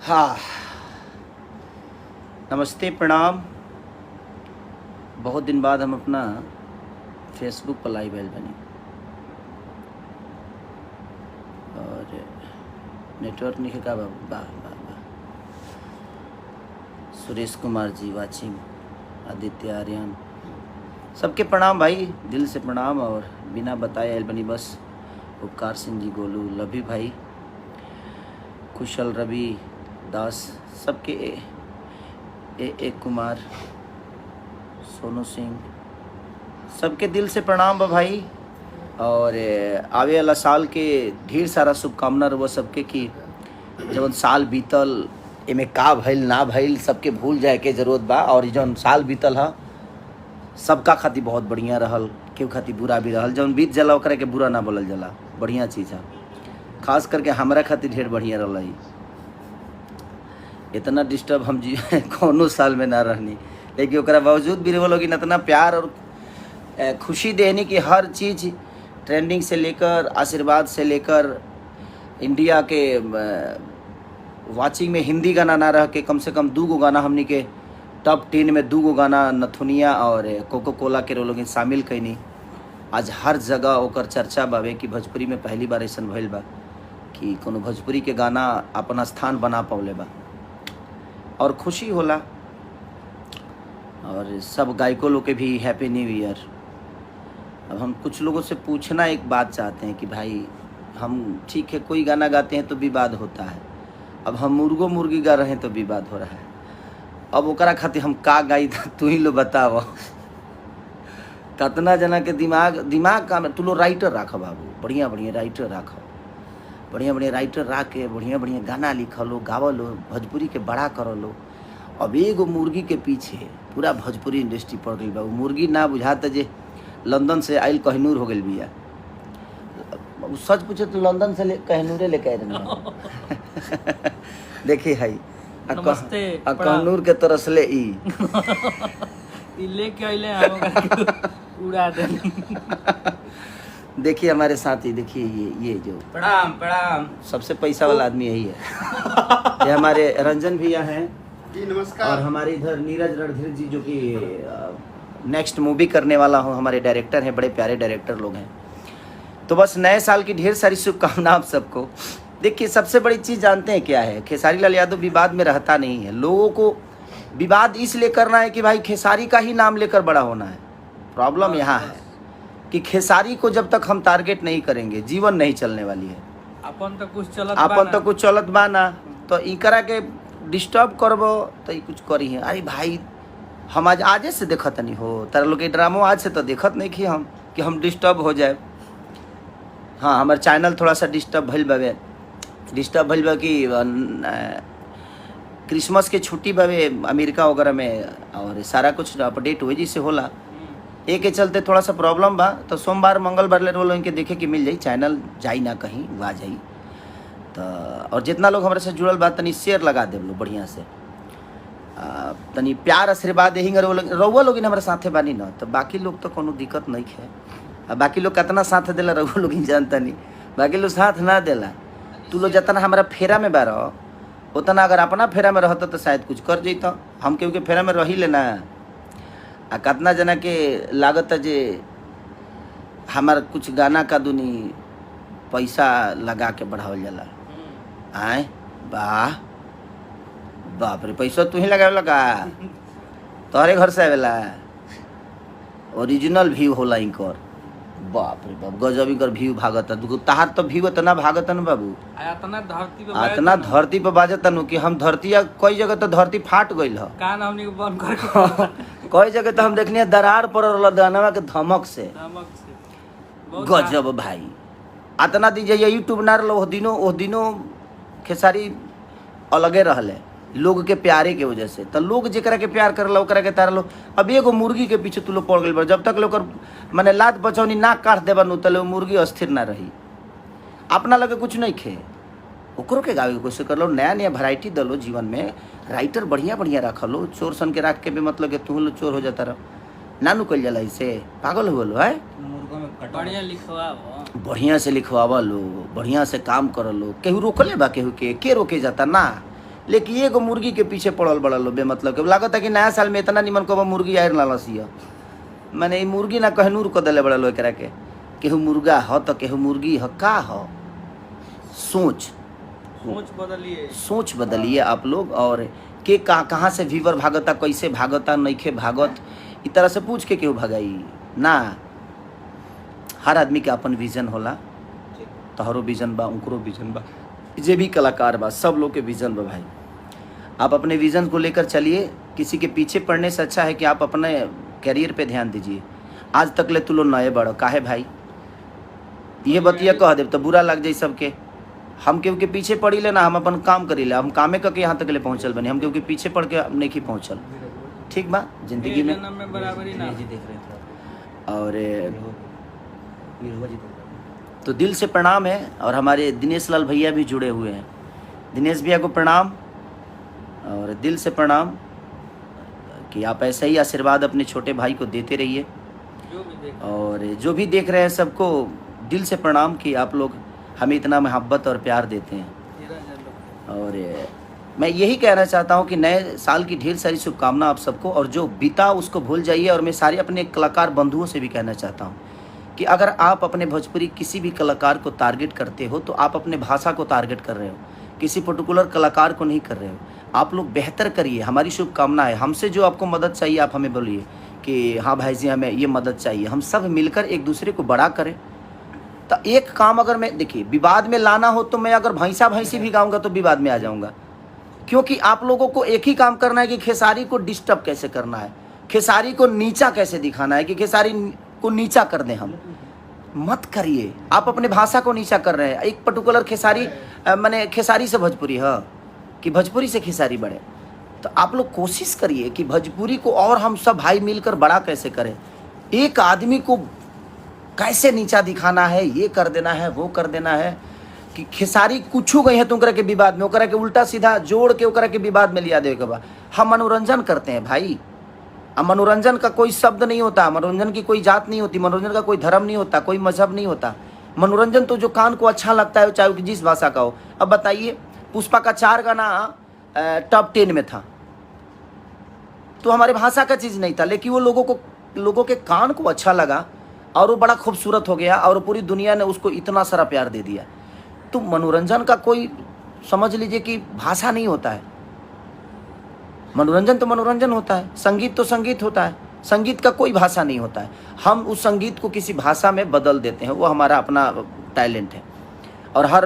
हाँ, नमस्ते प्रणाम। बहुत दिन बाद हम अपना फेसबुक पर लाइव आयल बनी और नेटवर्क नहीं का बाबू। वाह वाह वाह। सुरेश कुमार जी वाचिंग, आदित्य आर्यन, सबके प्रणाम भाई, दिल से प्रणाम। और बिना बताए आयल बनी बस। उपकार सिंह जी, गोलू, लभी भाई, कुशल, रवि दास, सबके ए कुमार, सोनू सिंह, सबके दिल से प्रणाम बा भाई। और आवे वाला साल के ढेर सारा शुभकामना रहो सबके कि जब साल बीतल एमे का भइल ना भइल सबके भूल जाए के जरूरत बा। और जौन साल बीतल है सबका खातिर बहुत बढ़िया रहल, केहू खातिर बुरा भी रहल। जौन बीत जाला ओकरा के बुरा ना बोलल जाला, बढ़िया चीज़ है। खास करके हमरा खातिर ढेर बढ़िया रहल। इतना डिस्टर्ब हम जी कौनो साल में ना रहनी, लेकिन ओकरा बावजूद भी वो लोग इतना प्यार और खुशी देनी कि हर चीज़ ट्रेंडिंग से लेकर आशीर्वाद से लेकर इंडिया के वाचिंग में हिंदी गाना ना रह के कम से कम 2 गाना हमनी के टॉप 10 में 2 गाना नथुनिया और कोको कोला के लोग शामिल कैनी। आज हर जगह ओकर चर्चा बावे कि भोजपुरी में पहली बार ऐसा भइल बा कि कोनो भोजपुरी के गाना अपन स्थान बना पौले बा और खुशी होला। और सब गायकों लोग के भी हैप्पी न्यू ईयर। अब हम कुछ लोगों से पूछना एक बात चाहते हैं कि भाई हम ठीक है कोई गाना गाते हैं तो विवाद होता है, अब हम मुर्गो मुर्गी गा रहे हैं तो विवाद हो रहा है। अब ओकरा खातिर हम का गाई तू ही लो बताव। कितना जना के दिमाग का तू लो राइटर राख बाबू, बढ़िया बढ़िया राइटर राख, बढ़िया बढ़िया राइटर रख के बढ़िया बढ़िया गाना लिखलो गावलो, भोजपुरी के बड़ा करलो। अब एगो मुर्गी के पीछे पूरा भोजपुरी इंडस्ट्री पड़ गई बा। मुर्गी ना बुझाता जे लंदन से आयल कहनूर हो गई बिया। सच पूछे तो लंदन से कहनूरे लेके आए रहे। देखिए हाई कहनूर के तरसले लेके आइले उड़ा दे। देखिए हमारे साथी, देखिए ये जो प्रणाम प्रणाम, सबसे पैसा वाला आदमी यही है। ये हमारे रंजन भैया हैं जी, नमस्कार। और हमारे इधर नीरज रणधीर जी जो कि नेक्स्ट मूवी करने वाला हूँ, हमारे डायरेक्टर हैं, बड़े प्यारे डायरेक्टर लोग हैं। तो बस नए साल की ढेर सारी शुभकामना आप सबको। देखिए सबसे बड़ी चीज़ जानते हैं क्या है, खेसारी लाल यादव विवाद में रहता नहीं है। लोगों को विवाद इसलिए करना है कि भाई खेसारी का ही नाम लेकर बड़ा होना है। प्रॉब्लम यहाँ है कि खेसारी को जब तक हम टारगेट नहीं करेंगे जीवन नहीं चलने वाली है। अपन तो कुछ चलत बा ना, तो इकरा के डिस्टर्ब करबो तो ये कुछ करी है। अरे भाई हम आजे से देखत नहीं हो, तारा लोग के ड्रामो आज से तो देखत नहीं कि हम डिस्टर्ब हो जाए। हाँ, हमारे चैनल थोड़ा सा डिस्टर्ब भइल बा कि क्रिसमस के छुट्टी बावे अमेरिका वगैरह में और सारा कुछ अपडेट हुए जैसे होला, एक के चलते थोड़ा सा प्रॉब्लम बा। तो सोमवार मंगलवार ले रोल इनके देखे कि मिल जाई, चैनल जाई ना कहीं वा जाई। तो और जितना लोग हमारे से जुड़ल बा तनी शेयर लगा दे लो बढ़िया से, तनी प्यार आशीर्वाद यही रउआ लोग हमारे साथे बानी ना, तो बाकी लोग तो कोनो दिक्कत नहीं है। अब बाकी लोग कितना साथ देला रउआ लोग जानता नहीं, बाकी लोग साथ ना देला। तू लोग जितना हमारा फेरा में बार उतना अगर अपना फेरा में रहता तो शायद कुछ कर जैता। हम केहू के फेरा में रही लेना आ कितना जना के लागत है जे हमार कुछ गाना का दुनी पैसा लगा के बढ़ावल जाला। आए वाह बाप रे, पैसा तू ही लगावे लगा, तोहरे घर से आवेला, ओरिजिनल व्यू होला इनकर। बाप रे बाप, गजब इनकर व्यू भागत है। तहार तो व्यू इतना भागत न बाबू, इतना धरती पे बाजत नु कि हम धरती कई जगह तो धरती फाट गइल है। कई जगह तो हम देखनी दरार पड़ल दानवा के धमक से। गजब भाई, इतना दिन जे यूट्यूब ना रहा ओ दिनों खेसारी अलगे रहले लोग के प्यारे के वजह से। तो लोग जरा के प्यार करला ओकरा के तारा लो। अब एगो मुर्गी के पीछे तू लोग पड़ गई, जब तक लोग माने लात बचौनी ना काट देबा नु तले मुर्गी अस्थिर ना रही। अपना लगे कुछ नहीं खे, ओकरो के गावे के कोशिश कर लो, नया नया वैरायटी दलो जीवन में, राइटर बढ़िया बढ़िया रख लो। चोर सन के रख के भी मतलब कि तू लोग चोर हो जाता रह ना नु कल जाला, इसे पागल हो लो है। बढ़िया से लिखवावा लो, बढ़िया से काम कर लो। केहू रोकले बा, केहू के रोके जाता ना, लेकिन एगो मुर्गी के पीछे पड़ल बड़ल लो बेमतलब के लागत है कि नया साल में इतना निमन कब मुर्गी आयर लालसिया माने ई मुर्गी ना कहनूर को दले बड़ल एकरा के केहू मुर्गा ह तो केहू मुर्गी ह का ह सोच सोच बदलिए आप लोग। और के कहाँ से व्यूवर भागता कैसे भागता नइखे भागत इ तरह से पूछ के केहू भगाई ना। हर आदमी के अपन विजन होला, तोहरो विजन बा उनकरो विजन बा, जे भी कलाकार बा सब लोग के विजन बा भाई। आप अपने विजन को लेकर चलिए, किसी के पीछे पड़ने से अच्छा है कि आप अपने कैरियर पे ध्यान दीजिए। आज तक ले तू लोग नए बड़ो काहे भाई, ये बतिया कह दे तो बुरा लग जाए सबके। हम केहू के पीछे पड़ी ले ना, हम अपन काम करी ले, हम कामे करके यहाँ तक ले पहुँचल बने, हम केहू के पीछे पड़ के नहीं की पहुँचल। ठीक बा जिंदगी में बराबरी ना और तो दिल से प्रणाम है। और हमारे दिनेश लाल भैया भी जुड़े हुए हैं, दिनेश भैया को प्रणाम और दिल से प्रणाम कि आप ऐसा ही आशीर्वाद अपने छोटे भाई को देते रहिए। और जो भी देख रहे हैं सबको दिल से प्रणाम कि आप लोग हमें इतना मोहब्बत और प्यार देते हैं। और मैं यही कहना चाहता हूं कि नए साल की ढेर सारी शुभकामना आप सबको, और जो बीता उसको भूल जाइए। और मैं सारे अपने कलाकार बंधुओं से भी कहना चाहता हूं कि अगर आप अपने भोजपुरी किसी भी कलाकार को टारगेट करते हो तो आप अपने भाषा को टारगेट कर रहे हो, किसी पर्टिकुलर कलाकार को नहीं कर रहे हो। आप लोग बेहतर करिए, हमारी शुभकामना है। हमसे जो आपको मदद चाहिए आप हमें बोलिए कि हाँ भाई जी हमें ये मदद चाहिए, हम सब मिलकर एक दूसरे को बड़ा करें। तो एक काम अगर मैं देखिए विवाद में लाना हो तो मैं अगर भैंसा भैंसी भी गाऊंगा तो विवाद में आ जाऊंगा, क्योंकि आप लोगों को एक ही काम करना है कि खेसारी को डिस्टर्ब कैसे करना है, खेसारी को नीचा कैसे दिखाना है, कि खेसारी को नीचा कर दें। हम मत करिए, आप अपने भाषा को नीचा कर रहे हैं। एक पर्टिकुलर खेसारी माने खेसारी से भोजपुरी है कि भोजपुरी से खेसारी बढ़े, तो आप लोग कोशिश करिए कि भोजपुरी को और हम सब भाई मिलकर बड़ा कैसे करें। एक आदमी को कैसे नीचा दिखाना है, ये कर देना है, वो कर देना है, कि खेसारी कुछ गई है तुम के विवाद में, ओकरा के उल्टा सीधा जोड़ के ओकरा के विवाद में लिया देवे के बा। हम मनोरंजन करते हैं भाई, अब मनोरंजन का कोई शब्द नहीं होता, मनोरंजन की कोई जात नहीं होती, मनोरंजन का कोई धर्म नहीं होता, कोई मजहब नहीं होता। मनोरंजन तो जो कान को अच्छा लगता है चाहे जिस भाषा का हो। अब बताइए पुष्पा का 4 गाना टॉप 10 में था, तो हमारे भाषा का चीज़ नहीं था, लेकिन वो लोगों के कान को अच्छा लगा और वो बड़ा खूबसूरत हो गया और पूरी दुनिया ने उसको इतना सारा प्यार दे दिया। तो मनोरंजन का कोई समझ लीजिए कि भाषा नहीं होता है, मनोरंजन तो मनोरंजन होता है, संगीत तो संगीत होता है, संगीत का कोई भाषा नहीं होता है। हम उस संगीत को किसी भाषा में बदल देते हैं, वो हमारा अपना टैलेंट है। और हर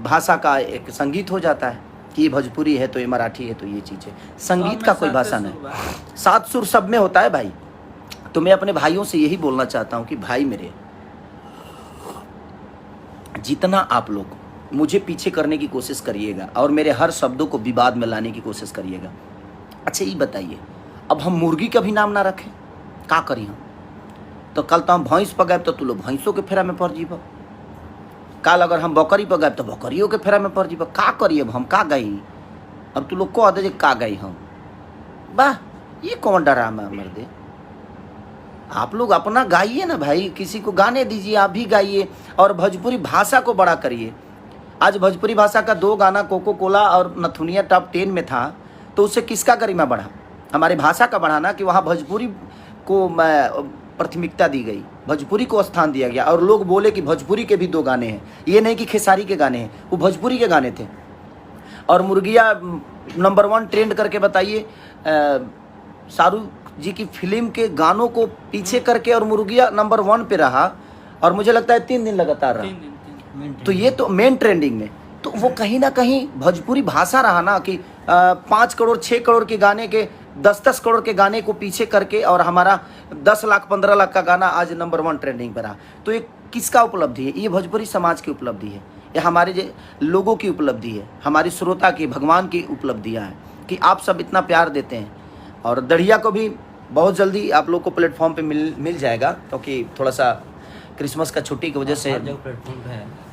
भाषा का एक संगीत हो जाता है कि ये भोजपुरी है तो ये मराठी है तो ये चीज़ है। संगीत का कोई भाषा नहीं, 7 सुर सब में होता है भाई। तो मैं अपने भाइयों से यही बोलना चाहता हूँ कि भाई मेरे, जितना आप लोग मुझे पीछे करने की कोशिश करिएगा और मेरे हर शब्दों को विवाद में लाने की कोशिश करिएगा। अच्छा ये बताइए, अब हम मुर्गी का भी नाम ना रखें, का करी हम? तो कल तो हम भैंस पर गए तो तू लोग भैंसों के फेरा में पड़ जीब, कल अगर हम बकरी पर गए तो बकरियों के फेरा में पड़ जीब। का करिए अब हम, का गई? अब तू लोग कह दे का गई हम, वाह ये कौन ड्रामा मर दे। आप लोग अपना गाइए ना भाई, किसी को गाने दीजिए, आप भी गाइए और भोजपुरी भाषा को बड़ा करिए। आज भोजपुरी भाषा का 2 गाना कोको कोला और नथुनिया टॉप 10 में था, तो उससे किसका गरिमा बढ़ा? हमारे भाषा का बढ़ा ना, कि वहाँ भोजपुरी को प्राथमिकता दी गई, भोजपुरी को स्थान दिया गया। और लोग बोले कि भोजपुरी के भी 2 गाने हैं, ये नहीं कि खेसारी के गाने हैं, वो भोजपुरी के गाने थे। और मुर्गिया नंबर 1 ट्रेंड करके बताइए, शाहरुख जी की फिल्म के गानों को पीछे करके और मुर्गिया नंबर 1 पे रहा, और मुझे लगता है 3 दिन लगातार रहा। तो ये तो मेन ट्रेंडिंग में, तो वो कहीं ना कहीं भोजपुरी भाषा रहा ना, कि 5 करोड़ 6 करोड़ के गाने के 10-10 करोड़ के गाने को पीछे करके और हमारा 10 लाख 15 लाख का गाना आज नंबर 1 ट्रेंडिंग पर रहा। तो ये किसका उपलब्धि है? ये भोजपुरी समाज की उपलब्धि है, ये हमारे लोगों की उपलब्धि है, हमारी श्रोता की, भगवान की उपलब्धियाँ हैं कि आप सब इतना प्यार देते हैं। और दढ़िया को भी बहुत जल्दी आप लोग को प्लेटफॉर्म पे मिल जाएगा, क्योंकि थोड़ा सा क्रिसमस का छुट्टी की वजह से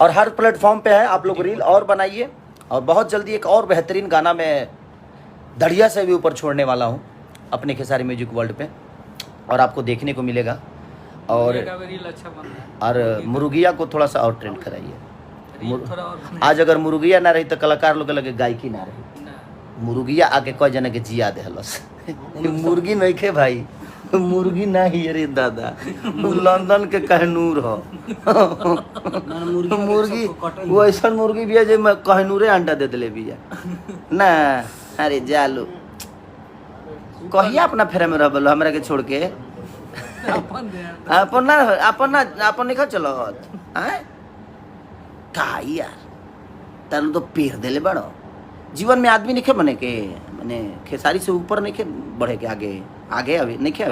और हर प्लेटफॉर्म पे है। आप लोग रील और बनाइए, और बहुत जल्दी एक और बेहतरीन गाना मैं दढ़िया से भी ऊपर छोड़ने वाला हूँ अपने खेसारी म्यूजिक वर्ल्ड पे, और आपको देखने को मिलेगा। और मुर्गिया को थोड़ा सा और ट्रेंड कराइए। आज अगर मुर्गिया ना रही तो कलाकार लोग लगे गायकी ना रही। मुर्गिया आके कई जना के जिया देहलस मुर्गी नहीं खे भाई, मुर्गी नहीं अरे दादा, वो लंदन के कहनूर हो मुर्गी, वो ऐसा मुर्गी भी है जो मैं कहनूरे अंडा दे दिले भी ना। अरे जालू कहिया अपना फेरा में रह बोलो हमरा के छोड़ के अपन नहीं चलो का यार तारू तो पेड़ देले बड़ो। जीवन में आदमी नहीं बने के माने खेसारी से ऊपर नहीं बढ़े के आगे आगे अभी नहीं खे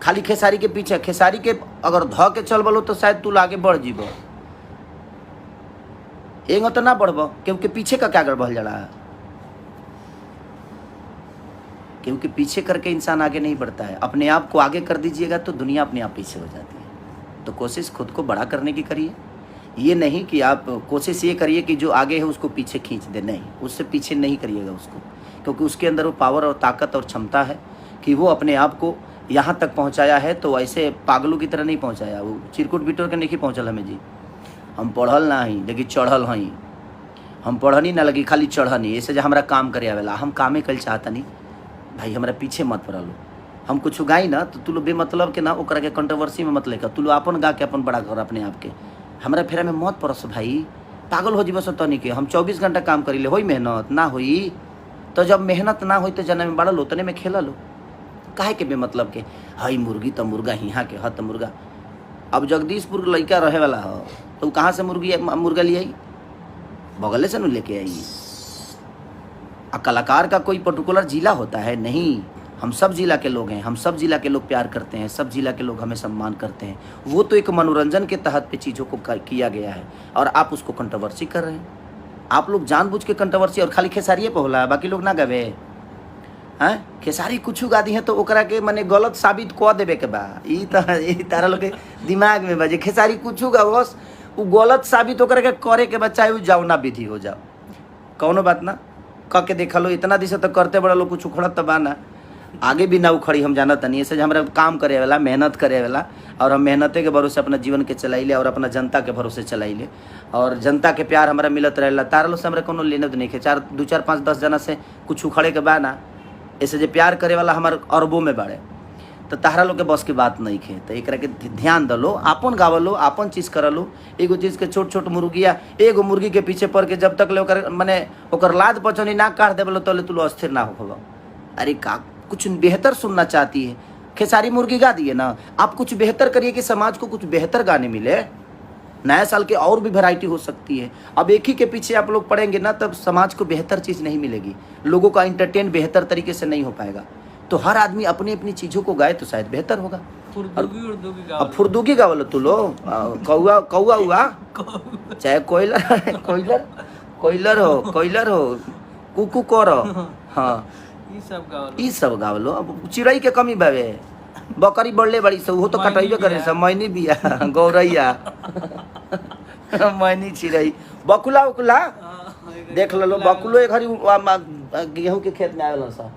खाली खेसारी के पीछे, खेसारी के अगर ध के चल बोलो तो शायद तू आगे बढ़ जीबो, एगो तो ना बढ़बो क्योंकि पीछे का क्या कर बढ़ जा, क्योंकि पीछे करके इंसान आगे नहीं बढ़ता है। अपने आप को आगे कर दीजिएगा तो दुनिया अपने आप पीछे हो जाती है। तो कोशिश खुद को बड़ा करने की करिए, ये नहीं कि आप कोशिश ये करिए कि जो आगे है उसको पीछे खींच दे, नहीं, उससे पीछे नहीं करिएगा उसको, क्योंकि उसके अंदर वो पावर और ताकत और क्षमता है कि वो अपने आप को यहाँ तक पहुँचाया है। तो ऐसे पागलों की तरह नहीं पहुँचाया, वो चिरकुट बिटोर के नहीं पहुँचल हमें जी। हम पढ़ल ना ही लेकिन चढ़ल हई, हम पढ़नी ना लगी खाली चढ़नी, ऐसे जो हमारा काम करे आवेला हम कामे कल चाहता नहीं भाई, हमारा पीछे मत पड़ा लो। हम कुछ गाई ना तो तू लो बेमतलब के ना ओकरा के कंट्रोवर्सी में मत लेकर, तू लो अपन गा के अपन बड़ा कर अपने आप के, हमारा फेरा में मत पड़स भाई, पागल हो जीव सो तनी के। हम 24 घंटा काम करी ले, होई मेहनत ना होई तो जब मेहनत ना होई तो जना में बड़ा लो तने में खेला लो, काहे के बेमतलब के हई मुर्गी तो मुर्गा हिहाँ के हत मुर्गा। अब जगदीशपुर लड़का रहे वाला हो तो कहाँ से मुर्गा ले आई, बगले से न लेके आई। कलाकार का कोई पर्टिकुलर जिला होता है नहीं, हम सब जिला के लोग हैं, हम सब जिला के लोग प्यार करते हैं, सब जिला के लोग हमें सम्मान करते हैं। वो तो एक मनोरंजन के तहत पे चीज़ों को किया गया है और आप उसको कंट्रोवर्सी कर रहे हैं। आप लोग जानबूझ के कंट्रोवर्सी और खाली खेसारिये पे होला, बाकी लोग ना गवे हैं। खेसारी कुछ गा दी है तो ओकरा के माने गलत साबित कह देवे के बा, ई तारा लोग के दिमाग में बजे खेसारी कुछ गा बस वो गलत साबित ओकरा के करे के बच्चा वो जाओ ना विधि हो जाओ, कौनो बात ना क के देखा लो। इतना दिशा तो करते बड़ा लोग कुछ उखड़त तो बाना, आगे भी ना उखड़ी हम जानत नहीं। ऐसे हमारा काम करे वाला मेहनत करे वाला और हम मेहनते के भरोसे अपना जीवन के चलाइले और अपना जनता के भरोसे चलाइले और जनता के प्यार हमारा मिलत रहेला। तारा लो से हमारा कोनो लेने नहीं है, 2 4 5 10 जना से कुछ उखड़े के बा ना, ऐसे जो प्यार करे वाला हमारे अरबों में बाड़े, तो तारा लोग के बस की बात नहीं है। तो एक के ध्यान दलो, आपन गावलो, आपन चीज़ करलो। एगो चीज़ के छोट छोट मुर्गिया एगो मुर्गी के पीछे पड़ के जब तक ले ओकर माने ओकर लाद पचौनी ना काट देवलो तो तुलो अस्थिर ना हो। अरे का कुछ बेहतर सुनना चाहती है, खेसारी मुर्गी गा दिए ना, आप कुछ बेहतर करिए कि समाज को कुछ बेहतर गाने मिले। नया साल के और भी वैरायटी हो सकती है। अब एक ही के पीछे आप लोग पढ़ेंगे ना तब समाज को बेहतर चीज़ नहीं मिलेगी, लोगों का इंटरटेन बेहतर तरीके से नहीं हो पाएगा। तो हर आदमी अपनी अपनी चीज़ों को गाए तो शायद बेहतर होगा। अब फुर्दुगी गा बोलो तू लो, कौआ कौआ हुआ चाहे कोयलर हो कुकू करो, हाँ ई सब गावलो। अब चिड़ै के कमी बावे, बकरी बढ़ले बड़ी सब वो तो कटैबे करे सब, मैनी बिया गौरैया मैनी चिड़ै बकुला उकुला देख लो, बकुलो एक घड़ी गेहूं के खेत में आवेला सा,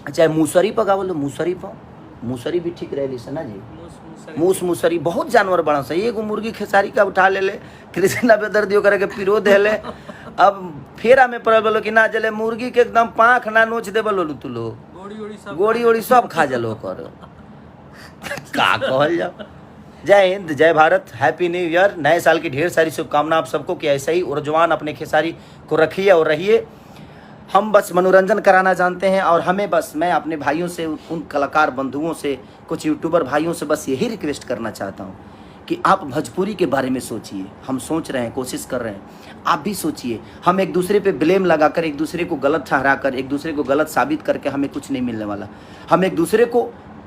चाहे मूसरी पर गावलो, मूसरी भी ठीक रहे ना जी। मूसरी बहुत जानवर बड़ा सा, एगो मुर्गी खेसारी का उठा ले कृष्णा पे दर्दियों करे के पिरो दे ले। अब फेरा में पड़ल बोलो कि ना जले मुर्गी के एकदम पाँख ना नोच दे बोलो तू लो, गोड़ी ओड़ी सब खा जलो कर का कहल जाओ। जय हिंद, जय भारत, हैप्पी न्यू ईयर। नए साल की ढेर सारी शुभकामना आप सबको कि ऐसे ही ऊर्जवान अपने खेसारी को रखिए और रहिए। हम बस मनोरंजन कराना जानते हैं और हमें बस मैं अपने भाइयों से, उन कलाकार बंधुओं से, कुछ यूट्यूबर भाइयों से बस यही रिक्वेस्ट करना चाहता हूँ कि आप भोजपुरी के बारे में सोचिए। हम सोच रहे हैं, कोशिश कर रहे हैं, आप भी सोचिए। हम एक दूसरे पे ब्लेम लगाकर, एक दूसरे को गलत ठहराकर, एक दूसरे को गलत साबित करके हमें कुछ नहीं मिलने वाला। हम एक दूसरे को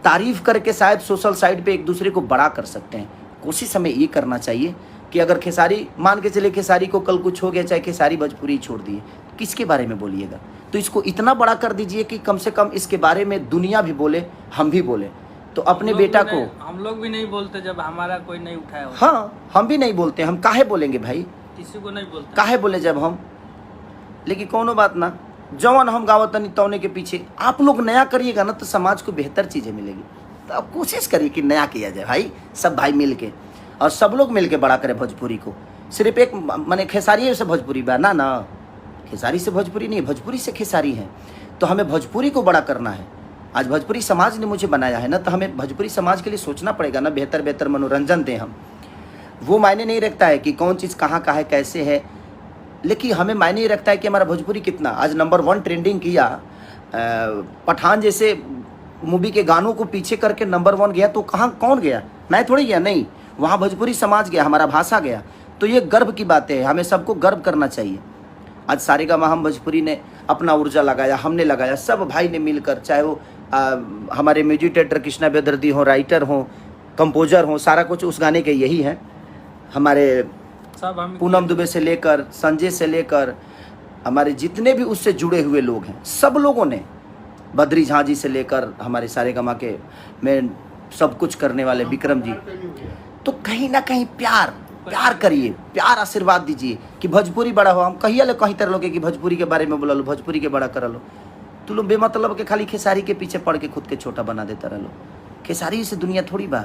तारीफ करके शायद सोशल साइट पे एक दूसरे को बड़ा कर सकते हैं। कोशिश हमें ये करना चाहिए कि अगर खेसारी, मान के चले खेसारी को कल कुछ हो गया, चाहे खेसारी भोजपुरी छोड़ दिए, किसके बारे में बोलिएगा? तो इसको इतना बड़ा कर दीजिए कि कम से कम इसके बारे में दुनिया भी बोले, हम भी बोले। तो अपने बेटा को हम लोग भी नहीं बोलते जब हमारा कोई नहीं उठाया। हाँ, हम भी नहीं बोलते, हम काहे बोलेंगे भाई, किसी को नहीं बोलते, काहे बोले जब हम। लेकिन कोनो बात ना, जवान हम गावतनी तौने के पीछे आप लोग नया करिएगा ना तो समाज को बेहतर चीज़ें मिलेगी। तो अब कोशिश करिए कि नया किया जाए भाई, सब भाई मिल के, और सब लोग मिल के बड़ा करें भोजपुरी को। सिर्फ एक माने खेसारी से भोजपुरी बा ना, खेसारी से भोजपुरी नहीं, भोजपुरी से खेसारी है। तो हमें भोजपुरी को बड़ा करना है। आज भोजपुरी समाज ने मुझे बनाया है ना, तो हमें भोजपुरी समाज के लिए सोचना पड़ेगा ना, बेहतर बेहतर मनोरंजन दें हम। वो मायने नहीं रखता है कि कौन चीज़ कहाँ का है, कैसे है, लेकिन हमें मायने ही रखता है कि हमारा भोजपुरी कितना। आज नंबर 1 ट्रेंडिंग किया, पठान जैसे मूवी के गानों को पीछे करके नंबर 1 गया, तो कहाँ कौन गया? मैं थोड़ी गया, नहीं, वहाँ भोजपुरी समाज गया, हमारा भाषा गया। तो ये गर्व की बात है, हमें सबको गर्व करना चाहिए। आज सारेगामा हम भोजपुरी ने अपना ऊर्जा लगाया, हमने लगाया, सब भाई ने मिलकर, चाहे वो हमारे म्यूजिक डायरेक्टर कृष्णा बेदर्दी हो, राइटर हो, कंपोजर हो, सारा कुछ उस गाने के यही है। हमारे सब हम पूनम दुबे से लेकर संजय से लेकर हमारे जितने भी उससे जुड़े हुए लोग हैं, सब लोगों ने, बद्री झा जी से लेकर हमारे सारेगामा के में सब कुछ करने वाले विक्रम जी, तो कहीं ना कहीं प्यार करिए, प्यार आशीर्वाद दीजिए कि भोजपुरी बड़ा हो। हम कहिए ले कहीं तरह लोग कि भोजपुरी के बारे में बोला लो, भोजपुरी के बड़ा कर लो। तू लोग बेमतलब के खाली खेसारी के पीछे पड़ के खुद के छोटा बना देता रह लो। खेसारी से दुनिया थोड़ी बा,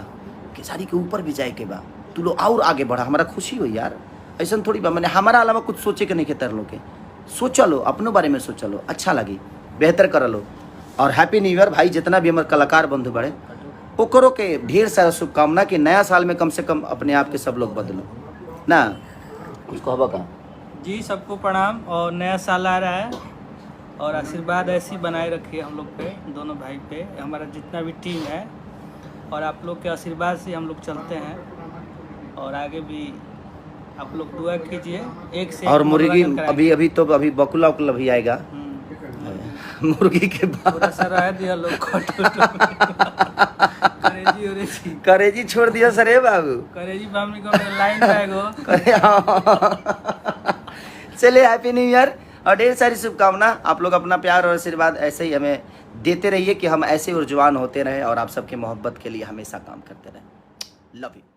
खेसारी के ऊपर भी जाए के बा, तू लोग और आगे बढ़ा, हमारा खुशी हो यार। ऐसा थोड़ी बा, मैंने हमारा अलावा कुछ सोचे के नहीं के तरह लोग के सोचा लो, अपनों बारे में सोचा लो, अच्छा लगी, बेहतर कर लो। और हैप्पी न्यू ईयर भाई, जितना भी हमारे कलाकार बंधु बड़े ओकरो के ढेर सारा शुभकामना कि नया साल में कम से कम अपने आप के सब लोग बदलो ना। कुछ कहबा का जी, सबको प्रणाम। और नया साल आ रहा है और आशीर्वाद ऐसी बनाए रखिए हम लोग पे, दोनों भाई पे, हमारा जितना भी टीम है, और आप लोग के आशीर्वाद से हम लोग चलते हैं। और आगे भी आप लोग दुआ कीजिए। एक से और मुर्गी अभी तो बकुला उकुला भी आएगा मुर्गी के बाद थोड़ा सा रह दिया लोग करेजी छोड़ दिया सर बाबू, करेजी फैमिली को लाइन रहेगो। चलिए हैप्पी न्यू ईयर और ढेर सारी शुभकामना। आप लोग अपना प्यार और आशीर्वाद ऐसे ही हमें देते रहिए कि हम ऐसे ऊर्जवान होते रहें और आप सबके मोहब्बत के लिए हमेशा काम करते रहें। Love you.